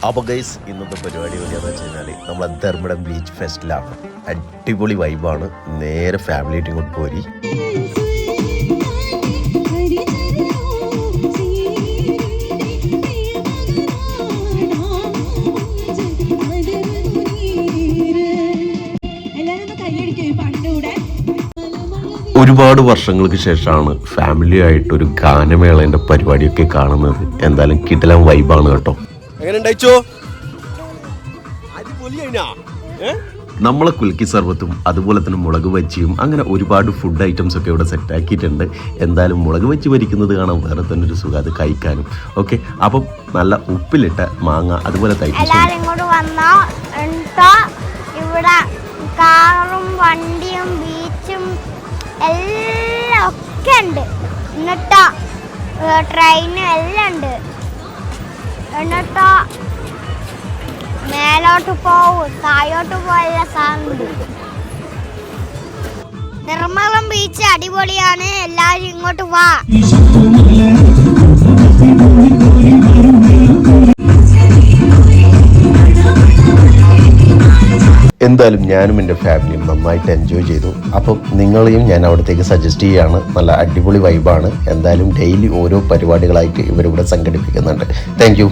അപ്പോൾ ഗൈസ് ഇന്നത്തെ പരിപാടി എവിടെയാണെന്ന് വെച്ച് കഴിഞ്ഞാൽ നമ്മളെ ധർമ്മടം ബീച്ച് ഫെസ്റ്റിലാണ്. അടിപൊളി വൈബാണ്. നേരെ ഫാമിലി ആയിട്ട് ഇങ്ങോട്ട് പോരി. ഒരുപാട് വർഷങ്ങൾക്ക് ശേഷമാണ് ഫാമിലി ആയിട്ടൊരു ഗാനമേളേൻ്റെ പരിപാടിയൊക്കെ കാണുന്നത്. എന്തായാലും കിടിലൻ വൈബാണ് കേട്ടോ. നമ്മളെ കുൽക്കി സർബത്തും അതുപോലെ തന്നെ മുളക് ബജിയും അങ്ങനെ ഒരുപാട് ഫുഡ് ഐറ്റംസ് ഒക്കെ ഇവിടെ സെറ്റ് ആക്കിയിട്ടുണ്ട്. എന്തായാലും മുളക് ബജി ഭരിക്കുന്നത് കാണാൻ വേറെ തന്നെ ഒരു സുഖം, അത് കഴിക്കാനും ഓക്കെ. അപ്പം നല്ല ഉപ്പിലിട്ട മാങ്ങ അതുപോലെ ഇവിടെ കാറും വണ്ടിയും ബീച്ചും എല്ലാം ഒക്കെ ഉണ്ട്. എന്നിട്ടോ ട്രെയിനും എല്ലാം ഉണ്ട്. എന്നിട്ടോ മേലോട്ട് പോവും, താഴോട്ട് പോയ സാധനം. ധർമ്മടം ബീച്ച് അടിപൊളിയാണ്. എല്ലാവരും ഇങ്ങോട്ട് വാ. എന്തായാലും ഞാനും എൻ്റെ ഫാമിലിയും നന്നായിട്ട് എൻജോയ് ചെയ്തു. അപ്പം നിങ്ങളെയും ഞാൻ അവിടത്തേക്ക് സജസ്റ്റ് ചെയ്യുകയാണ്. നല്ല അടിപൊളി വൈബാണ്. എന്തായാലും ഡെയിലി ഓരോ പരിപാടികളായിട്ട് ഇവരിവിടെ സംഘടിപ്പിക്കുന്നുണ്ട്. Thank you.